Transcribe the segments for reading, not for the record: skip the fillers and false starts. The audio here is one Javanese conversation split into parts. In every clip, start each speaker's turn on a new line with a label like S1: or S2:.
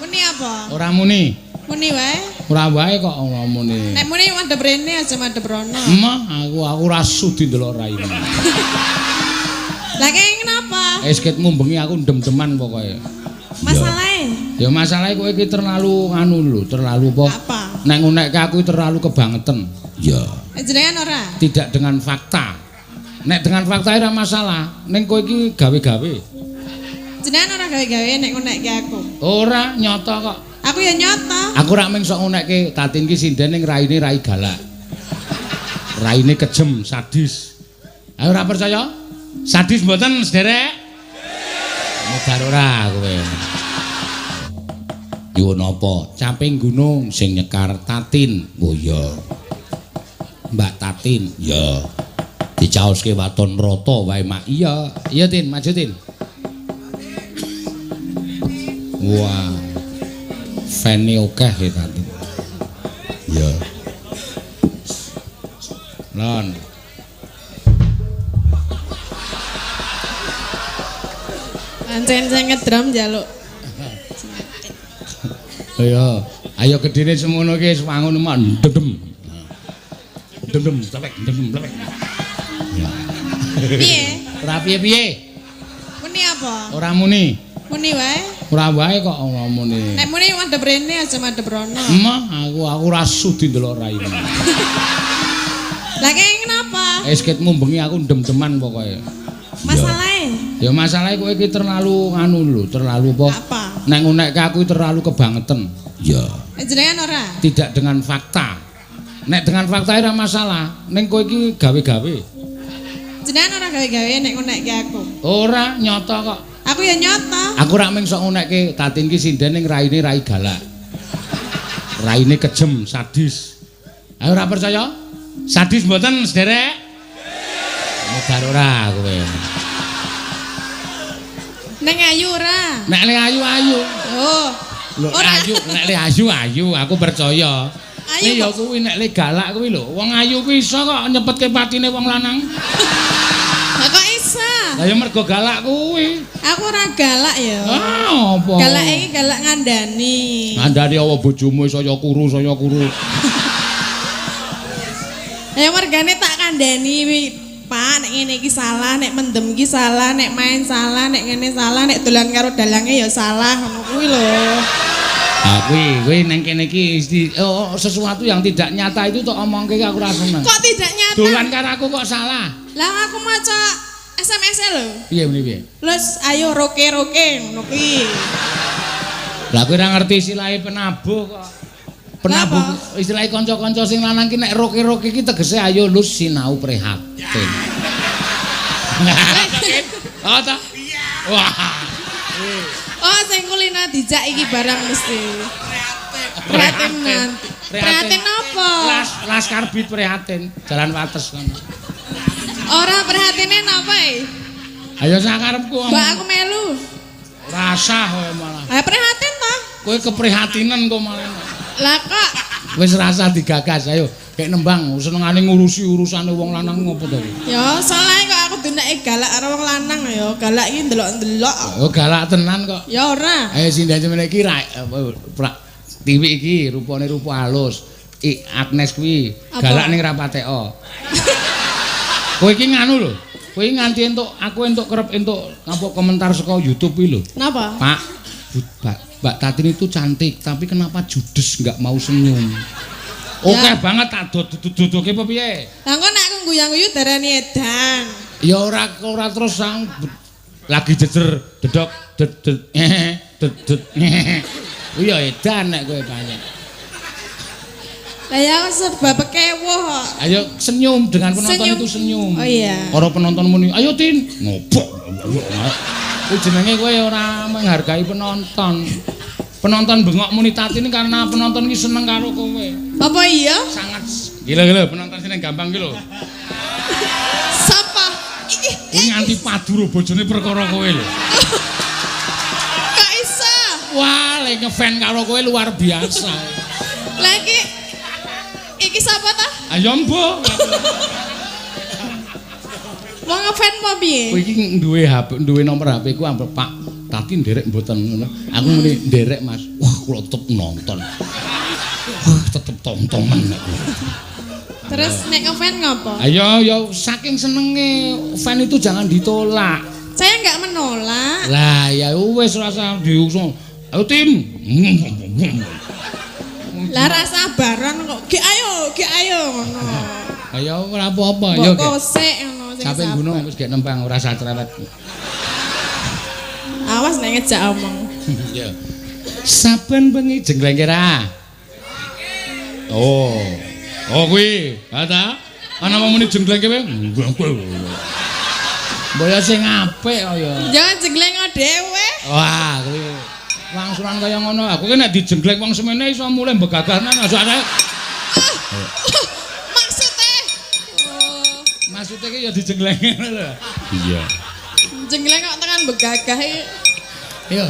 S1: Muni apa?
S2: Ora muni.
S1: Muni wae.
S2: Ora wae kok ora muni.
S1: Nek muni madhep rene aja madhep rono.
S2: Aku ora sudi ndelok raimu.
S1: Lah kene kenapa?
S2: Esketmu bengi aku ndem-deman pokoke.
S1: Masalahe?
S2: Ya masalahe kowe iki terlalu anu lho, terlalu
S1: apa?
S2: Nek ngunekke aku terlalu kebangetan. Ya.
S1: Jenengan ora?
S2: Tidak dengan fakta. Nek dengan fakta ora masalah. Ning kowe iki gawe-gawe.
S1: Jenengan ora gawe-gawe nek ngunekke aku.
S2: Ora nyata kok.
S1: Aku ya nyata.
S2: Aku rak mung sok ngunekke Tatin ki sinden ning raine rai galak. Raine kejem, sadis. Ayo ora percaya? Sadis mboten, Sederek? Modar ora kowe. Yo napa? Caping gunung sing nyekar Tatin. Oh iya. Mbak Tatin. Ya. Dicaoske waton rata wae mak. Iya, iya Tin, maju Tin. Wah. Fene akeh ya Tatin. Ya. Lon.
S1: Pancen sing ngedrom njaluk.
S2: Ayo gedene semono ki wangun mah ndem. Ndem, lepek, ndem, lepek.
S1: Piye?
S2: Ora piye-piye.
S1: Muni apa?
S2: Ora muni.
S1: Muni wae.
S2: Ora wae kok ora muni.
S1: Nek muni madhep rene aja madhep rono.
S2: Aku ora sudi ndelok raimu.
S1: Lah kene kenapa?
S2: Esketmu bengi aku ndem-deman pokoke.
S1: Masalahe?
S2: Ya masalahe kowe iki terlalu anu lho, terlalu
S1: apa?
S2: Nek ngunekke aku terlalu kebangetan. Ya.
S1: Jenengan ora?
S2: Tidak dengan fakta. Nek dengan fakta ora masalah. Ning kowe iki gawe-gawe.
S1: Jenengan ora gawe-gawe nek ngunekke aku.
S2: Ora nyata kok.
S1: Aku ya nyata.
S2: Aku rak mung sok ngunekke Tatin ki sinden ning raine rai galak. Raine kejem, sadis. Ayo ora percaya? Sadis mboten, Sederek? Modar ora kowe.
S1: Neng ayu ora?
S2: Nek le ayu-ayu.
S1: Oh.
S2: Ora ayu, nek le ayu-ayu aku percaya.
S1: Ayu
S2: ya kuwi nek le galak kuwi lho. Wong ayu kuwi iso kok nyepetke patine wong lanang.
S1: Lah kok iso?
S2: Lah ya mergo galak kuwi.
S1: Aku ora galak ya.
S2: Ah, apa?
S1: Galak iki galak ngandani.
S2: Ngandani apa bojomu saya kuru.
S1: Ya mergane tak kandani Pak, nek ngene iki salah, nek mendem iki salah, nek main salah, nek ngene salah, nek dolan karo dalange ya salah, ngono kuwi lho.
S2: Ah kuwi nang kene iki sesuatu yang tidak nyata itu tok omongke aku ora seneng.
S1: Kok tidak nyata?
S2: Dolan karo aku kok salah.
S1: Lah aku maca SMS-e lho.
S2: Piye muni piye?
S1: Lus ayo roke ngono kuwi.
S2: Lah kowe ora ngerti istilahe penabuh kok. Penabuh istilahe kanca-kanca sing lanang ki nek roke ki tegese ayo lus sinau prihatin. Oh ta? Wah.
S1: Oh sing kulina dijak iki barang mesti. Prihatin nanti. Prihatin apa?
S2: Laskar Bit prihatin, Jalan Wates kono.
S1: Ora prihatine napa e?
S2: Ayo sakarepku.
S1: Mbak aku melu.
S2: Rasah kowe malah.
S1: Ayo prihatin ta?
S2: Kowe keprihatinan kok malah.
S1: Lah kok
S2: Wis rasa digagas, ayo kayak nembang senengane ngurusi urusane wong lanang ngopo to?
S1: ya salah kok aku dineke galak karo wong lanang ya. Galak iki ndelok-ndelok.
S2: Oh, galak tenan kok.
S1: Ya ora.
S2: Ayo sindan semene iki TV iki rupane rupa halus. Agnes kuwi galak ning rapateko. Kowe iki nganu lho. Kowe nganti entuk kerep entuk apa komentar saka YouTube kuwi lho.
S1: Napa?
S2: Pak, Mbak Tatin itu cantik, tapi kenapa judes nggak mau senyum? Oke banget tak duduke apa piye?
S1: Lah kok nek aku guyang-guyu darani edan.
S2: Ya ora terus sang lagi jejer dedok dedet ya edan nek kowe banyak.
S1: Lah ya sebab kewuh kok.
S2: Ayo senyum dengan penonton itu senyum.
S1: Oh iya.
S2: Ora penonton muni, ayo Tin, ngobok. Kuwi jenenge kowe ora menghargai penonton. Penonton bengok muni Tatin karena penonton iki seneng karo kowe.
S1: Apa iya?
S2: Sangat gila penonton sing gampang ki lho.
S1: Sapa? Iki
S2: Kuwi nganti padu ro bojone perkara kowe lho.
S1: Kok iso?
S2: Wah, lek ngefan karo kowe luar biasa.
S1: Lah iki sapa ta?
S2: Ayo mbok.
S1: Wong ngefan apa piye?
S2: Kowe iki duwe HP, duwe nomor HP ku ambek Pak Tapi nderek mboten ngono. Aku muni nderek Mas. Wah, kula tetep nonton. Wah, tetep tontonan aku.
S1: Terus nek ngefan ngopo?
S2: Ayo, ya saking senenge fan itu jangan ditolak.
S1: Saya enggak menolak.
S2: Lah ya wis rasa diusung. Ayo tim.
S1: Lah rasa baron kok. Ge ayo ngono.
S2: Ayo ora apa-apa ya.
S1: Kok sik ngono sing
S2: sampe gunung wis gek nempang ora usah cerewet.
S1: Awas nek ngejak omong.
S2: Ya. Saben bengi jengleng kira. Oh. Oh kuwi, ta? Ana wong muni jengleng kowe. Mbaya sing apik kaya.
S1: Jangan jengleng dhewe.
S2: Wah, kuwi wangsulan kaya ngono. Aku ki nek dijengleng wong semene iso mulih begaganan asane. Maksudnya ki ya dijengleng ngono lho. Iya.
S1: Jengleng kok tekan begagah iki.
S2: Iya.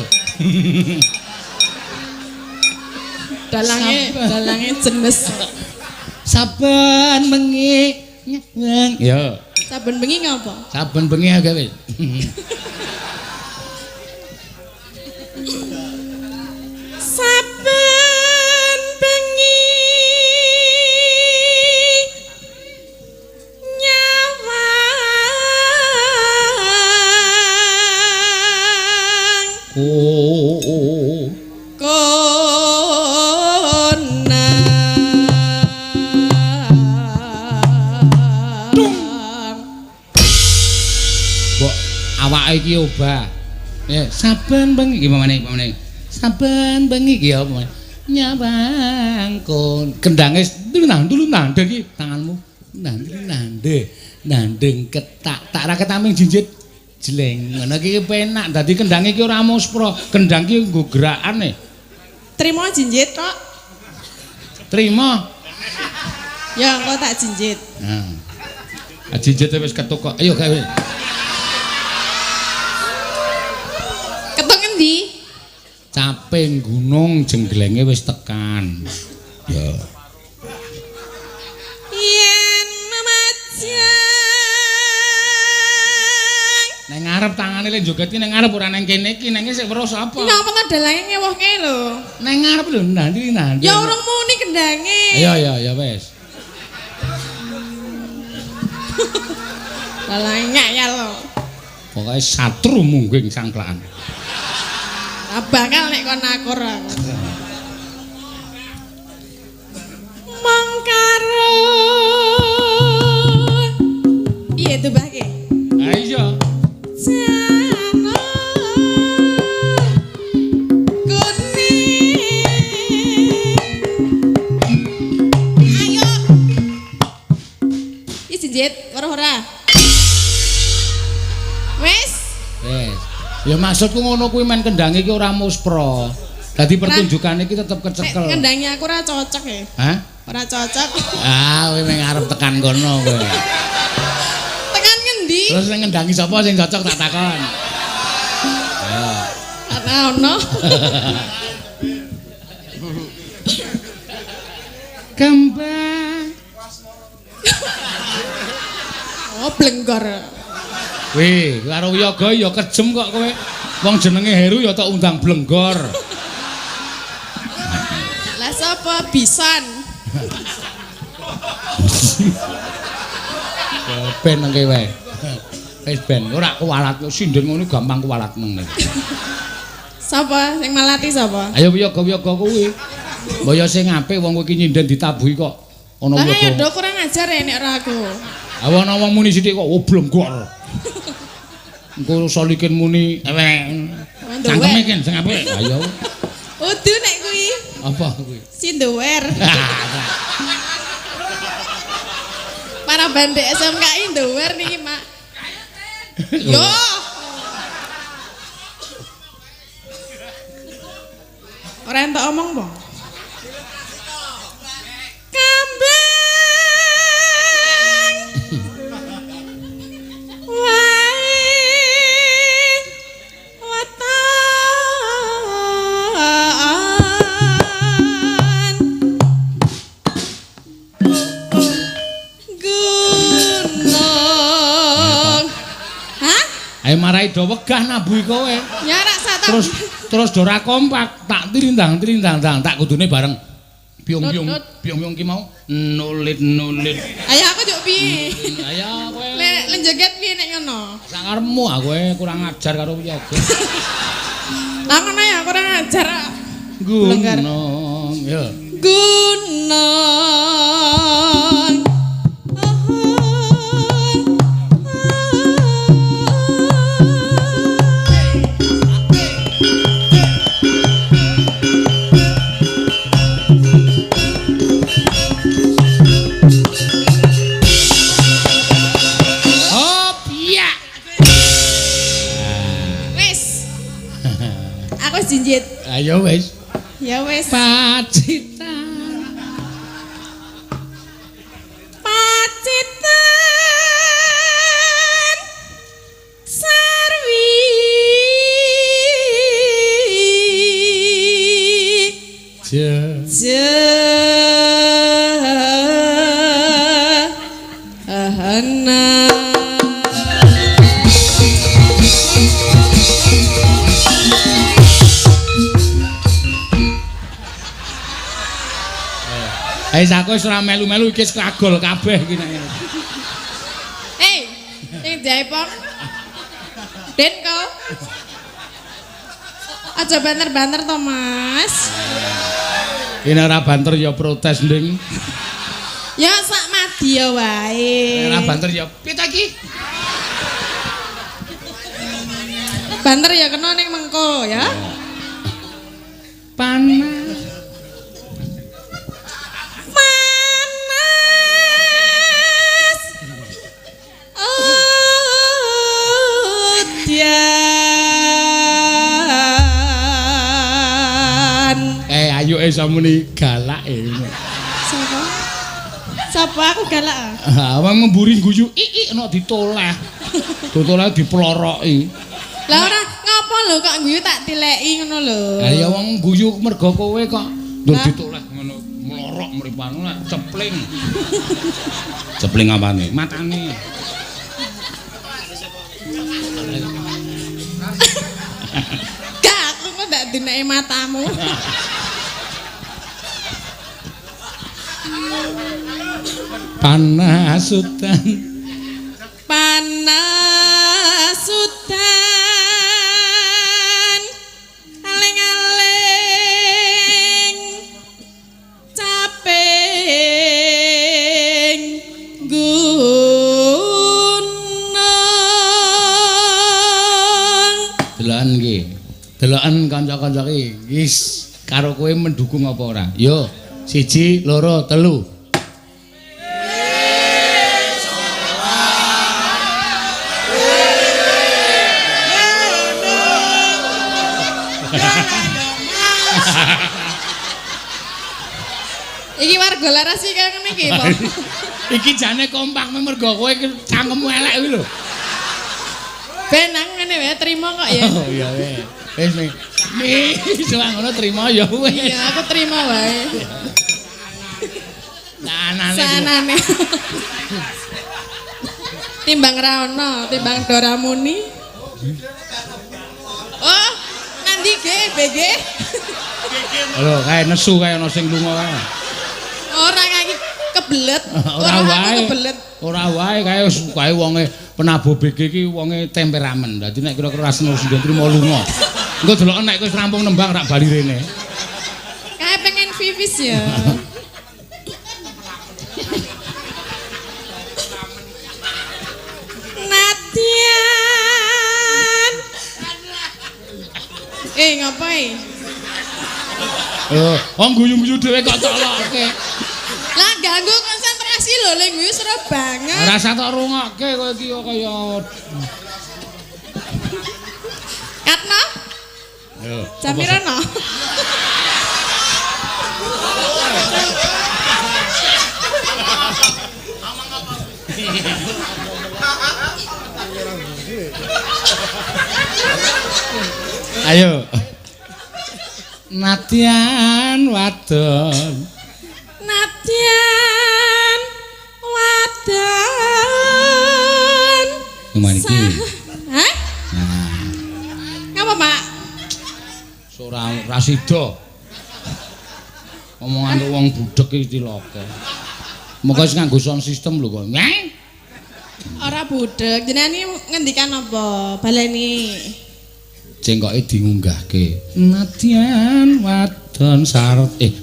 S1: Dalange jenes.
S2: Saben bengi nyeng. Ya.
S1: Saben bengi ngopo?
S2: Saben bengi ae wis.
S1: Saben bengi nyawang
S2: awake iki obah. Ya, saben bengi gimana nih? Saben bengi iki apa? Nyawang kon kendange dulu-dulu iki tanganmu. Nandeng ketak tak ra ketaming jinjit jleng. Ngono iki penak dadi kendange iki ora muspro. Kendang iki nggo gerakane.
S1: Trimo jinjit kok.
S2: Trimo.
S1: Ya, engko tak jinjit.
S2: Nah. Jinjite wis ketuk kok. Ayo gawe. Caping gunung jengglenge wis tekan. Ya.
S1: Yen mamajang.
S2: Nang ngarep tangane le joget ki nang ngarep ora nang kene iki nang sik weruh sapa?
S1: Napa ta dalange ngewohke lho.
S2: Nang ngarep lho nanti.
S1: Ya urung muni kendange.
S2: Ya wis.
S1: Dalange ngayal lho.
S2: Pokoke satru mungging sangklaan.
S1: Bakal nek kon akur aku. Mangkaro. Piye tubake?
S2: Ha iya.
S1: Jana kuning. Ayo. Iki jinjit weruh ora? Wis.
S2: Ya maksudku ngono kuwi men kendang iki ora muspro. Dadi pertunjukane iki tetep kecekel.
S1: Nek kendange aku ora cocok ya.
S2: Hah?
S1: Ora cocok.
S2: Ah, kowe meng arep tekan kono kowe.
S1: Tekan ngendi?
S2: Terus ning ngendangi sapa sing cocok tak takon. Ya.
S1: Ana ono.
S2: Kembang.
S1: Oh, blenggor.
S2: Wih, karo yoga ya kejem kok kowe. Wong jenenge Heru ya tak undang blenggor.
S1: Lah sapa Bison?
S2: Ben nang kowe. Wis ben ora kuwalat sinden ngono gampang kuwalat nang.
S1: Sapa sing malati sapa?
S2: Ayo yoga-yoga kuwi. Mbaya sing apik wong kowe iki nyinden ditabuhi kok ana
S1: yoga. Lah ya
S2: yoga.
S1: ndok kurang ajar ya nek ora aku.
S2: Ana wong muni sithik kok blenggor. Engko solikin muni cangkeme ken sing apik. Ayo.
S1: Udu nek kuwi.
S2: Apa kuwi?
S1: Sindower. Para bandek SMKI ndower niki, Mak. Yo. Ora entuk omong, Bang.
S2: Ayo marai do wegah nabuhi kowe.
S1: Ya rak
S2: terus dora kompak, tak trindang tak kudune bareng. Biung ki mau nulit.
S1: Ayo aku juk piye?
S2: Ayo kowe.
S1: Lek njeget piye nek ngono?
S2: Sakarepmu ah kowe kurang ajar karo Wiyaga.
S1: Lah ngono ya kurang ajar.
S2: Gunung ya.
S1: Gunung. Jinjit.
S2: Ayo wis.
S1: Ya wis.
S2: Pacitan.
S1: Sarwi. Ahana.
S2: Aku wis ora melu-melu iki kagol kabeh iki nek.
S1: Sing Jaipong. Den kau. Aja banter-banter to, Mas.
S2: Ini ora banter ya protes, Nding.
S1: Ya sak madya wae.
S2: Ora banter ya pita iki.
S1: Banter ya kena ning mengko ya.
S2: Panas. Ayo samuni galak
S1: Sapa? Sapa aku galak?
S2: Awang memburi guyu nek ditoleh. Ditoleh diploroki.
S1: Lah ora ngapa lho kok guyu tak tileki ngono lho.
S2: Lah ya wong guyu mergo kowe kok nduk ditoleh ngono mlorok mripanu nek cepling. Cepling apane? Matane.
S1: Gak aku kok ndak dineki matamu.
S2: Panasutan
S1: aling-aling caping gunung
S2: deloken iki deloken kanca-kanca iki wis karo kowe mendukung apa ora yo 1 2 3
S1: Iki warga laras iki kaya ngene iki, Pak.
S2: Iki jane kompak mergo kowe cangkemmu elek kuwi lho.
S1: Ben nang ngene wae trima kok ya.
S2: Oh iya wis wis ngono trima ya wis.
S1: Iya, aku trima wae. Sanane. Timbang ra ono, timbang Doramuni. Oh, nandi ge BG.
S2: Lho, kae nesu kae ana sing lunga kae.
S1: Ora kaki kebelet.
S2: Ora wae.
S1: Kebelet.
S2: Ora wae kae wonge penabuh BG iki wonge temperamen. Dadi nek kira-kira seneng sing trimo lunga. Engko deloken nek wis rampung nembang rak bali rene.
S1: Kae pengen vivis ya. Natian. Ngapain?
S2: Wong guyu-guyu dhewe kok tolokke.
S1: Lah ganggu konsentrasi lho, lek guyu seru banget.
S2: Rasa tok rungokke kowe iki kaya
S1: Katno?
S2: Yo.
S1: Jamirono.
S2: Ayo. Natian wadon.
S1: Natian wadon.
S2: Gimana iki?
S1: Hah?
S2: Nah.
S1: Ngapa, Pak?
S2: tak sida. Omongan wong budhek iki cilaka. Moga wis nganggo sound system lho kok.
S1: Ora budek, jenenge ngendikan apa? Baleni.
S2: Jengkoke diunggahke. Nadyan wadon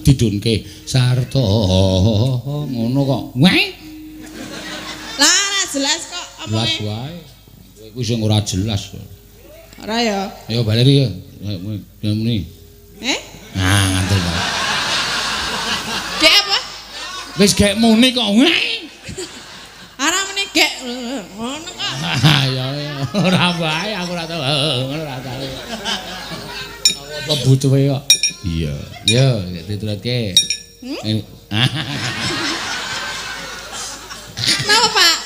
S2: didunke sarta ngono kok.
S1: Lah ora jelas kok
S2: Jelas
S1: omongnya.
S2: wae. Kowe iku sing ora jelas kok.
S1: Ora ya.
S2: Ayo baleri ya. Ya muni. Nah, ngantuk kok.
S1: Gek apa?
S2: Wis gek muni kok.
S1: Ora meneh gek ngono kok.
S2: Ya ora bae aku ora tau ngono ora tau. Apa butuhe kok. Iya. Yo dituturke.
S1: Napa, Pak?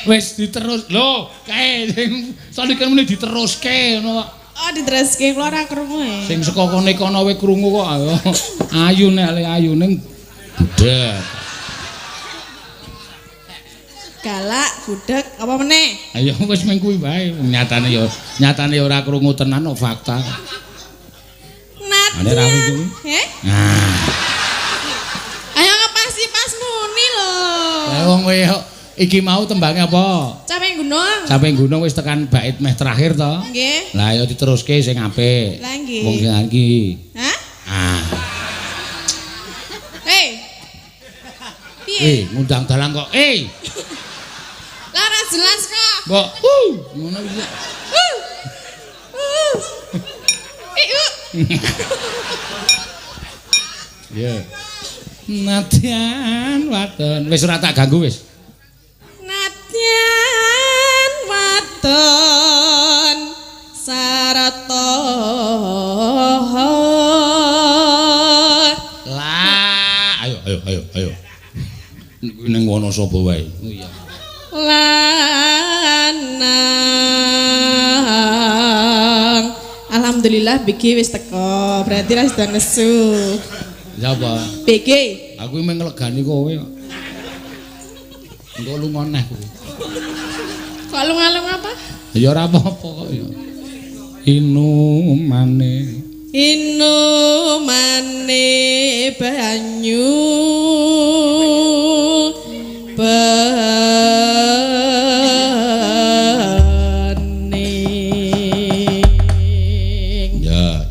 S2: Wis diterus. Lho, kae sing salikan muni diteruske ngono kok.
S1: Oh, diteruske kula ora krungu e.
S2: Sing saka kene kono wae krungu kok. Ayu nek le ayu ning budek.
S1: Galak, budek, apa meneh?
S2: Ayo wis mung kuwi wae. Nyatane ora krungu tenan kok fakta. Ane ra kuwi. Nah.
S1: Ayo ngepasi pas muni lho.
S2: Lah wong kowe iki mau tembange apa?
S1: Capek gunung.
S2: Sampai gunung wis tekan bait meh terakhir to.
S1: Nggih.
S2: Lah ayo diteruske sing apik.
S1: Lah nggih.
S2: Wong sing iki.
S1: Hah?
S2: Ah.
S1: Hei. Piye?
S2: Ngundang dalang kok.
S1: Lah ora jelas kok.
S2: Mbok. Ngono iki. Ya. Nadyan wadon. Wis ora tak ganggu wis.
S1: Nadyan wadon sarata.
S2: Lah, ayo. Ning wono sapa wae. Oh iya.
S1: Lanang. Alhamdulillah BG wis teko. Berarti ra sedang nesu.
S2: Siapa?
S1: BG.
S2: Aku mung nglegani kowe kok. Engko lunga neh kowe.
S1: Kok alung-alung apa?
S2: Ya ora apa-apa kok ya. Inumane
S1: banyu bening.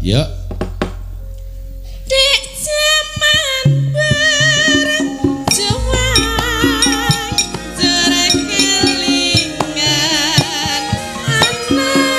S2: Ya.
S1: Dek jaman berjuang terkelingan anak-anak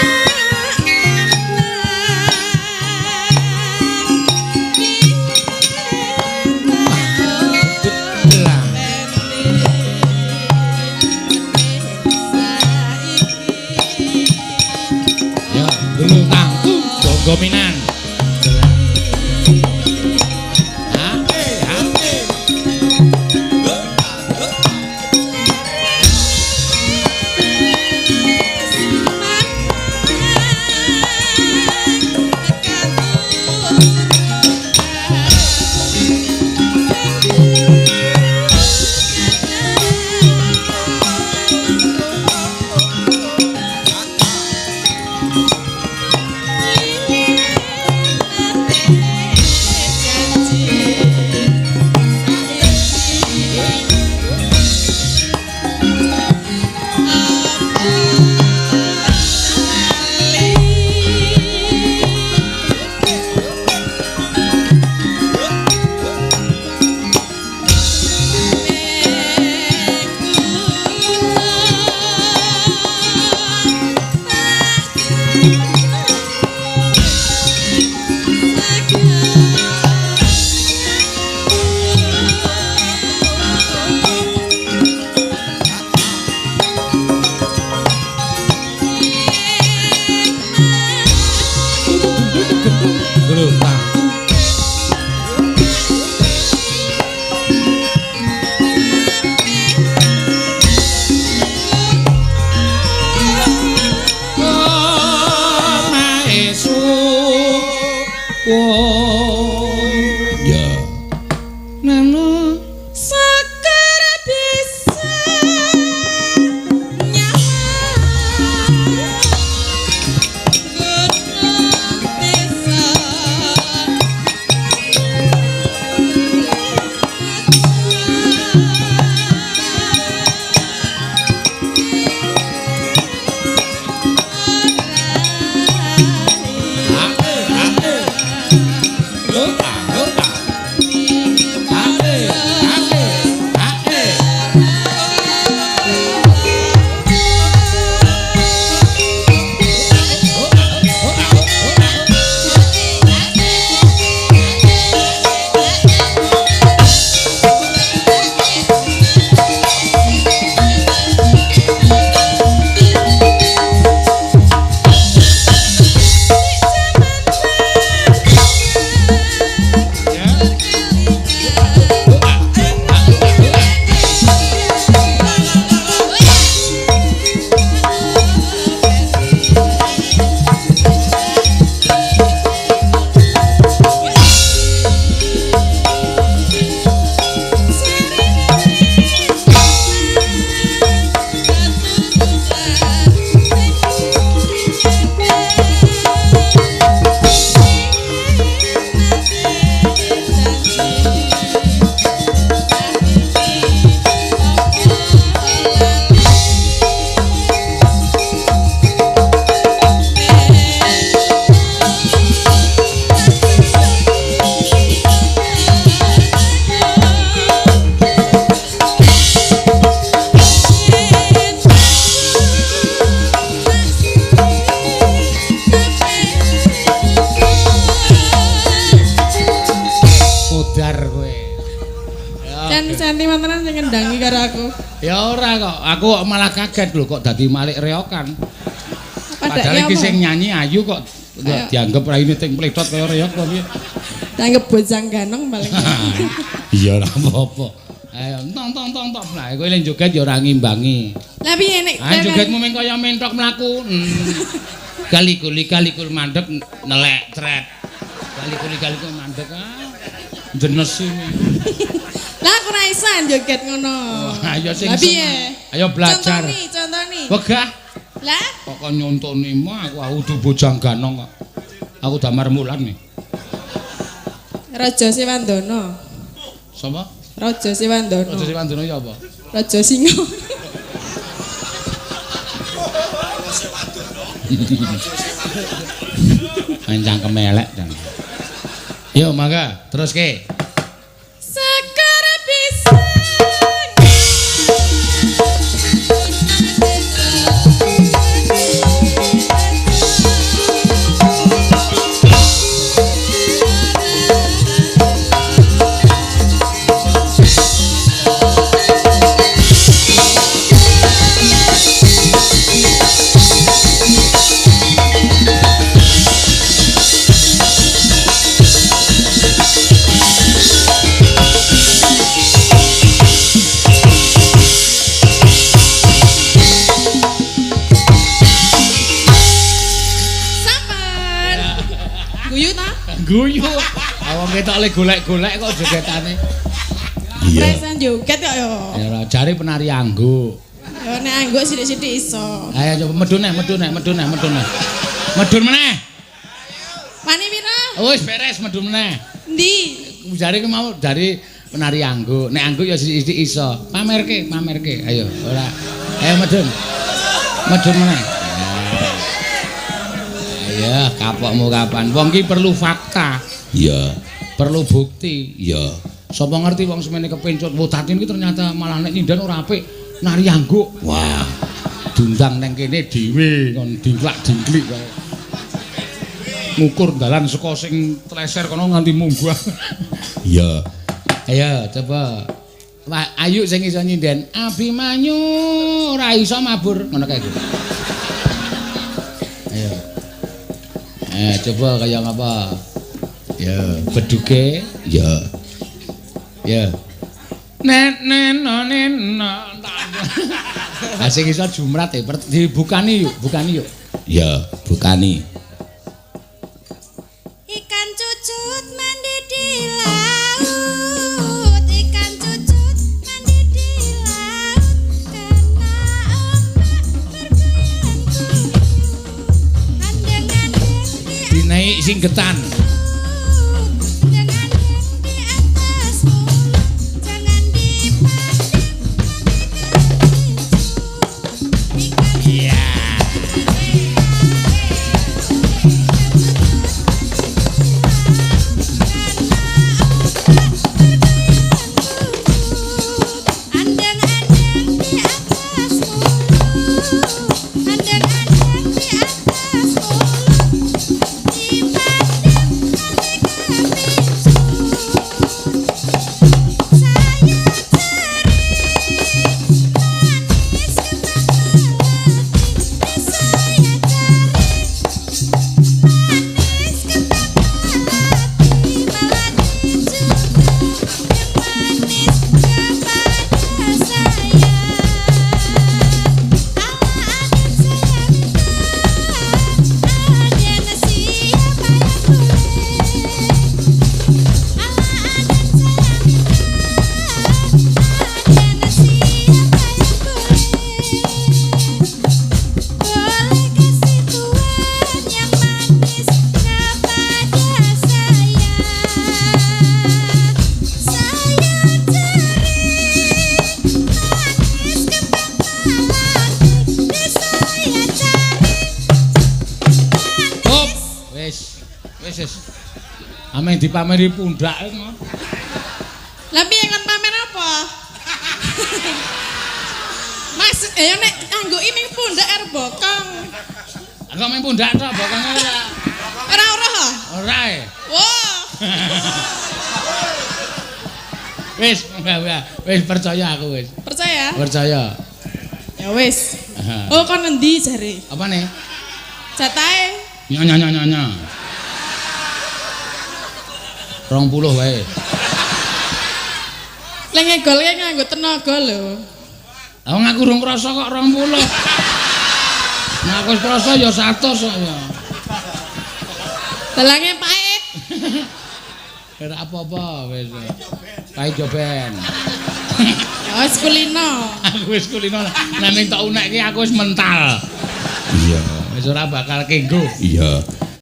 S1: Kan sentimeteran sing ngendangi karo aku.
S2: Ya ora kok, aku kok malah kaget lho kok dadi malik reokan. Padahal iki sing nyanyi ayu kok dianggap raine ting pletot kaya reok kok piye.
S1: Dianggap bojang ganong paling.
S2: Iya ora apa-apa. Ayo tong. Lah kowe len joget ya ora ngimbangi.
S1: Lah piye nek
S2: jogetmu mung kaya mentok mlaku. Kali-kuli mandek nelek tret. Kali-kuli mandek jenes ini.
S1: Lah aku ora iso joget ngono.
S2: Ayo sing
S1: piye?
S2: Ayo belajar.
S1: Contoni.
S2: Wegah.
S1: Lah
S2: kok nyontoni mah aku udu bojang ganong kok. Aku damar mulan nih.
S1: Raja Siwandono.
S2: Sapa?
S1: Raja Siwandono.
S2: Raja Siwandono ya apa?
S1: Raja Singa.
S2: Panjang kemelek dan. Yo mangga, terus ke.
S1: Sekar pisan.
S2: Guyu. Awang ketok le golek-golek kok jogetane.
S1: Iya. Wis joget kok ya.
S2: Ya ora jare penari angguk.
S1: Ya nek angguk sithik-sithik iso.
S2: Ayo coba medun meneh. Medun meneh.
S1: Wani pira?
S2: Wis beres medun meneh.
S1: Endi?
S2: Jare ki mau dari penari angguk. Nek angguk ya sithik-sithik iso. Pamerke. Ayo ora. Ayo medun. Medun meneh. Ya, kapokmu kapan? Wong ki perlu fakta. Iya. Perlu bukti. Iya. Sapa ngerti wong semene kepencut wotatin ki ternyata malah nek nyindan ora apik nari angguk. Wah. Dundang nang kene dhewe kon dingklak-dingklik kae. Ngukur dalan saka sing treser kono nganti munggah. Iya. Ayo coba. Wah, ayu sing iso nyinden. Abimanyu ora iso mabur ngono kae. Ayo. Coba kayak apa? Ya, beduke. Ya. Nen. Asik iso jumrat dibukani yuk. Ya, bukani.
S1: Ikan cucut mandi di laut, ikan cucut mandi di laut, kena ombak bergoyang. Andeng-andeng
S2: dinaik singgetan. Ameng dipameri pundak ngono.
S1: Lah piye kon pamer apa? Mas, ya nek angguki ming pundak arep bokong.
S2: Kok ming pundak tok bokonge ora.
S1: Ora.
S2: Ora e.
S1: Wah.
S2: Wis percaya aku wis.
S1: Percaya?
S2: Percaya.
S1: Ya wis.
S2: Aha.
S1: Oh kon endi jare?
S2: Apa nih?
S1: Jatahe
S2: Nyonya. 20 wae.
S1: lek ngegolke nganggo tenaga lho.
S2: Lah wong aku urung krasa kok 20. Nah aku wis krasa ya 100 kok ya.
S1: Dalange pait.
S2: Ora apa-apa wis. Pait joben.
S1: Ya wis kulino.
S2: Aku wis kulino. Nah ning tok unek iki aku wis mental. Iya. Wis ora bakal kenggo. Iya.